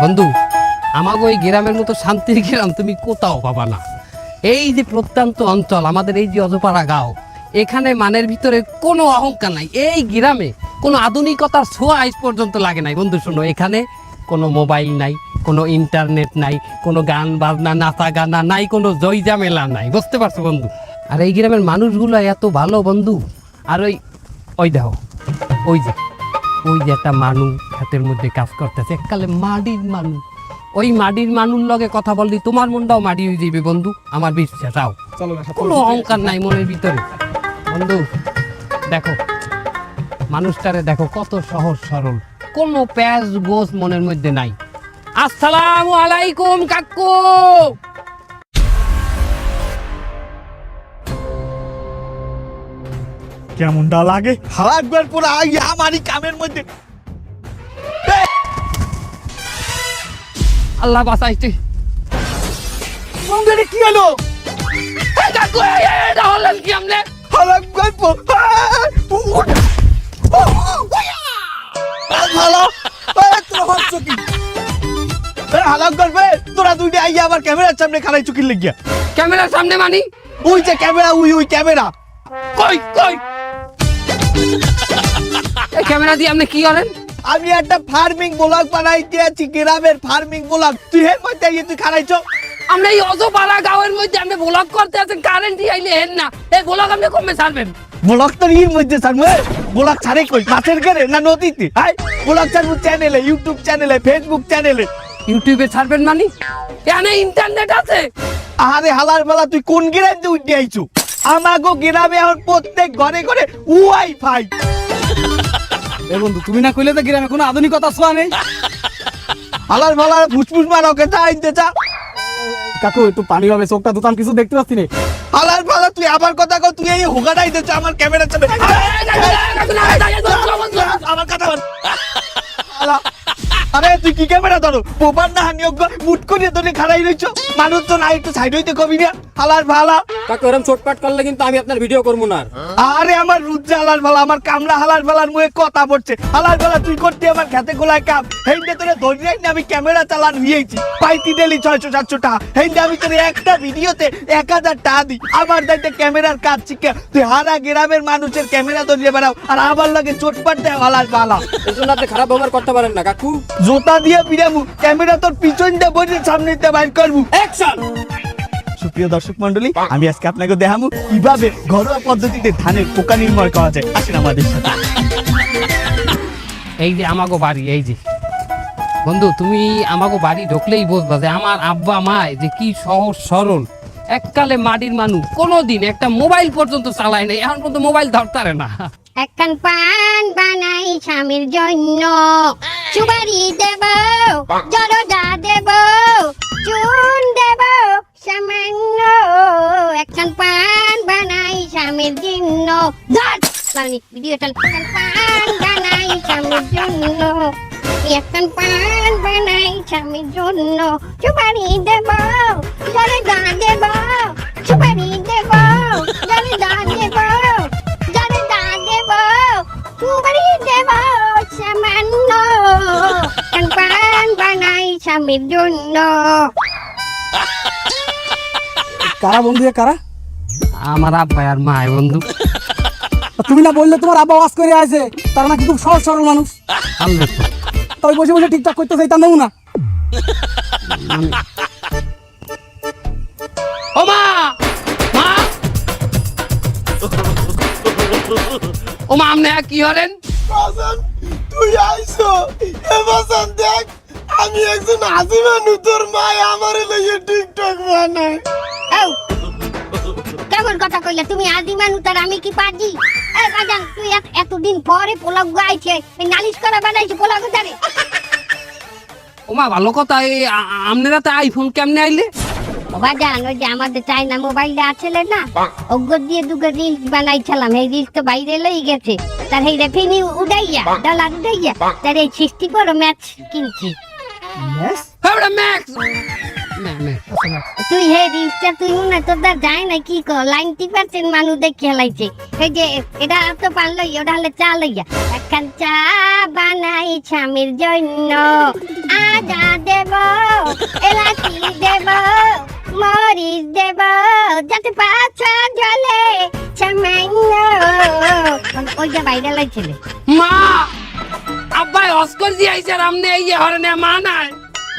বন্ধু, আমাকে ওই গ্রামের মতো শান্তির গ্রাম তুমি কোথাও পাবা না। এই যে প্রত্যন্ত অঞ্চল, আমাদের এই যে অজপাড়া গাঁও, এখানে মানের ভিতরে কোনো অহংকার নাই। এই গ্রামে কোনো আধুনিকতার ছোঁয়া আজ পর্যন্ত লাগে নাই। বন্ধু শোনো, এখানে কোনো মোবাইল নাই, কোনো ইন্টারনেট নাই, কোনো গান বাজনা নাচা গানা নাই, কোনো জয়জামেলা নাই, বুঝতে পারছো বন্ধু? আর এই গ্রামের মানুষগুলো এত ভালো বন্ধু। আর ওই দেখো, ওই যে একটা মানুষ হাতের মধ্যে কাজ করতেছে, এককালে মাটির মানুষ। ওই মাটির মানুষ লগে কথা বললি তোমার মনটাও মাটি হয়ে যাবে বন্ধু, আমার বিশ্বাস। আও, কোনো অহংকার নাই মনের ভিতরে বন্ধু। দেখো মানুষটারে, দেখো কত সহজ সরল, কোনো প্যাঁচ গোছ মনের মধ্যে নাই। আসসালামু আলাইকুম কাকু। কেমনটা লাগে হালাকবার পুরো আমারই কামের মধ্যে। আল্লাহ বাঁচাইছে। মন্দিরে কি হলো? কাকু এটা হলেন কি আমনে? হালাকবার তোরা দুইটা আইয়া আবার ক্যামেরার সামনে খারাই চুকির লেগিয়া। ক্যামেরার সামনে মানি? ওই যে ক্যামেরা, ওই ক্যামেরা। কই এই ক্যামেরা দিয়ে আপনি কি করেন? আমি একটা ফার্মিং ব্লগ বানাইতে আছি, গ্রামের ফার্মিং ব্লগ। তুই হের মধ্যে তুই খারাইছ? আমরা এই অজপাড়া গাঁয়ের মধ্যে আপনি ব্লগ করতে আছেন, কারেন্ট আইলে হেন না। এই ব্লগ আপনি কমে ছাড়বেন? ব্লগ তো এর মধ্যে ছাড়বো। ব্লগ ছাড়ে কই? মাছের ঘেরে না নদীতে? ব্লগ ছাড়বো চ্যানেলে, ইউটিউব চ্যানেলে, ফেসবুক চ্যানেলে। ইউটিউবে ছাড়বেন মানে? এখানে ইন্টারনেট আছে? আরে হালার বেলা, তুই কোন গ্রামে উঠে আইছো? আমাগো গ্রামে এখন প্রত্যেক ঘরে ঘরে ওয়াইফাই। এ বন্ধু, তুমি না কইলে তো গ্রামে কোনো আধুনিকতা ছোঁয়া নেই। হালার বেলা ফুসফুস মারো কে চাইতে চা। কাকু একটু পানি হবে, চোখটা দুটান কিছু দেখতে পাচ্ছি না। হালার বেলা তুই আবার কথা কর, তুই এই হোগাটাই দিচ্ছ আমার ক্যামেরার সামনে। আমার কথা বল। আরে তুই কি ক্যামেরা ধরো? পোপার না হানিয়োগ্য মুট করে ধরে খাড়াই রইছো। মানুষ তো না, একটু সাইড হইতে কবি না। হালার ভালা কাকু এরকম চোটপাট করলে কিন্তু আমি আপনার ভিডিও করবো না। আরে আমার রুদ্রা হালার ভালা, আমার কামলা হালার ভালার মুখে কথা পড়ছে। হালার ভালা তুই করতে আমার খেতে গোলায় কাম। হেইন্দে তোরে ধরি নাই না, আমি ক্যামেরা চালান হইয়েছি। পাইতি ডেলি 600-700 টাকা। হেইন্দে আমি তোরে একটা ভিডিওতে 1000 টাকা দিই। আমার দাইতে ক্যামেরার কাজ শিখে তুই হারা গ্রামের মানুষের ক্যামেরা ধরিয়ে বেড়াও, আর আমার লাগে চোটপাট দেয় হালার ভালা। এই জন্য আপনি খারাপ ব্যবহার করতে পারেন না কাকু। জোতা দিয়ে পিরামু, ক্যামেরা তোর পিছন দিয়ে বসে সামনে দিয়ে বাইর করবো। অ্যাকশন। সুপ্রিয় দর্শক মন্ডলী, আমি আজকে আপনাকে দেখাবো কিভাবে ঘরোয়া পদ্ধতিতে ধানের পোকা নির্মূল করা যায়। আসেন আমাদের সাথে। এই যে আমাগো বাড়ি, এই যে বন্ধু, তুমি আমাগো বাড়ি ঢুকলেই বুঝবা যে আমার আব্বা মায় যে কি সহজ সরল, এককালে মাটির মানুষ, কোনোদিন একটা মোবাইল পর্যন্ত চালায় নাই, এখন পর্যন্ত মোবাইল ধরতারে না। একখান পান বানাই স্বামীর জন্য, সুপারি দেব, জরদা দেব, চুন দেব সামান্য। একখান পান বানাই স্বামীর জন্য, ভিডিওটা পান বানাই স্বামীর জন্য, একখান পান বানাই স্বামীর জন্য, সুপারি দেব, জরদা দেব, সুপারি দেব, জরদা দেব, সামান্য। পান বানাই স্বামীর জন্য। কারা বন্ধু, কারা? আমার আব্বা আর মায় বন্ধু। তুমি না বললে তোমার আব্বা ওয়াজ করে আছে, তারা নাকি খুব সহজ সরল মানুষ। আল্লাহ, তবে বসে বসে ঠিকঠাক করতে চাইতাম না। ও মা, মা, ও মা, আপনি কি হলেন? তুই আইসো এবাসান, দেখ আমি একজন হাসি মানুষ, তোর মা আমার লাগে টিকটক বানায়। কেমন কথা কইলা তুমি? আদি মানুষ আর আমি কি পাজি? বাজান, তুই এতদিন পরে পোলাও গাইছে, নালিশ করা বানাইছে পোলাও গারে। ও মা, ভালো কথা। এই আপনারা তো আইফোন কেমনে আইলে? বাজান, ওই যে আমাদের চাইনা মোবাইলটা আছে না, অজ্ঞ দিয়ে দুটো রিলস বানাইছিলাম। এই রিলস তো বাইরে লই গেছে, তার এই রেভিনিউ উড়াইয়া, ডলার উড়াইয়া, তার এই 64 ম্যাচ কিনছি। তুই হে রিলসটা তুই মনে তোর যায় না কি কর? 90% মানুষ দেখে হেলাইছে। এই যে এটা তো পান লই, ওটা হলে চা লইয়া। একখান চা বানাই স্বামীর জন্য, আদা দে এলাচি দেব, মরিচ দেব, যাতে পাছা জলে সামান্য। ওইটা বাইরে লাগছিল। মা আব্বাই অস্কর দিয়ে আইছে আমনে এই হরনে মা নাই।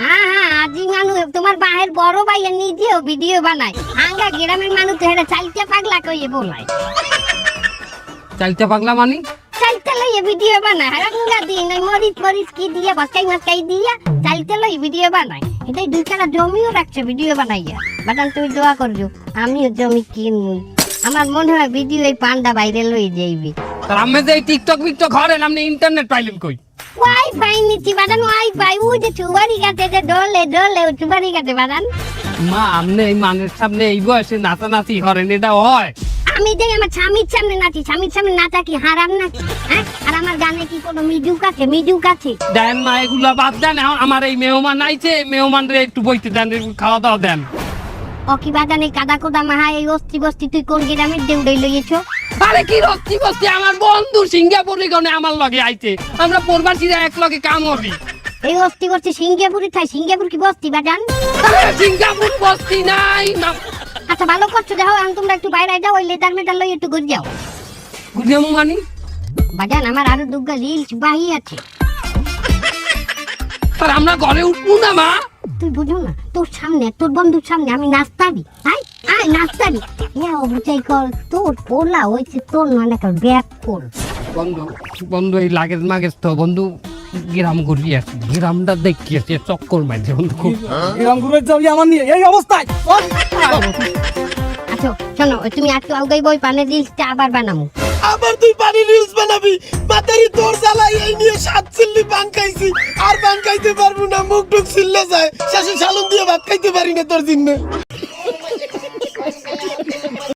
হ্যাঁ, আজি মানুষ তোমার বাহের বড় ভাইয়া নিজেও ভিডিও বানায়। আঙ্গা গ্রামের মানুষ তো হেরা চাইতে পাগলা কইয়ে বলায়। চাইতে পাগলা মানি চাইতে লইয়ে ভিডিও বানায়। আঙ্গা দিন ওই মরিচ কি দিয়া মাসকাই দিয়া চাইতে লই ভিডিও বানায়। এটাই 2 কাটা জমিও রাখছে ভিডিও বানাইয়া। বাদান তুমি দোয়া করছো আমিও জমি কিনবো। আমার মনে হয় ভিডিও এই পান্ডা বাইরে লই যাইবে। তার আমি যে টিকটক বিকটক হরেন আপনি ইন্টারনেট পাইলেন কই? ওয়াইফাই নিচ্ছি বাদান, ওয়াইফাই ওই যে চুবারি গাছে যে ডলে চুবারি গাছে বাদান। মা আপনি এই মানের সামনে এই বয়সে নাচানাচি করেন, এটা হয়? আমি দেখ আমার স্বামীর সামনে নাচি, স্বামীর সামনে নাচা কি হারাম নাকি? হ্যাঁ, আর আমার গানে কি কোনো মিউজিক আছে? দেন মা এগুলা বাদ দেন, এখন আমার এই মেহমান আইছে, মেহমানরে একটু বইতে দেন, খাওয়া দাওয়া দেন। ও কি বাদানে কাদা কোদা মাহা এই অস্তি বস্তি তুই কোন গ্রামের দেউড়াই লইয়েছো? আরে কি রস্তি বস্তি, আমার বন্ধু সিঙ্গাপুরে গনে আমার লগে আইছে, আমরা প্রবাসীরা এক লগে কাম করি। এই অস্তি বস্তি সিঙ্গাপুরে থাই, সিঙ্গাপুর কি বস্তি বাদান? আরে সিঙ্গাপুর বস্তি নাই না। আচ্ছা ভালো করছো, দেখো এখন তোমরা একটু বাইরে যাও, ওই লেদার মেদার লই একটু ঘুরে যাও। বুঝলাম মানি বাজান আমার আরো দুগা রিলস বাহি আছে। আর আমরা ঘরে উঠবো না মা? তুই বুঝো না, তোর সামনে তোর বন্ধুর সামনে আমি নাচতাবি। আয় নাচতাবি। ও বুঝাই কর তোর পোলা হয়েছে, তোর মানে ব্যাক কর। বন্ধু এই লাগেজ মাগেজ তো বন্ধু গ্রাম ঘুরি আছে, গ্রামটা দেখি আছে চক্কর মারছে বন্ধু খুব। এরকম করে যাবি আমার নিয়ে এই অবস্থায়? আচ্ছা শোনো, তুমি একটু আগাই বই পানের রিলসটা আবার বানামু। আবার তুই পানি রিলস বানাবি? মাতারি তোর জ্বালাই এই নিয়ে 7 চিল্লি পান খাইছি, আর পান খাইতে পারবো না, মুখ টুক ছিল্লে যায়, শেষে সালুন দিয়ে ভাত খাইতে পারি না তোর জন্য।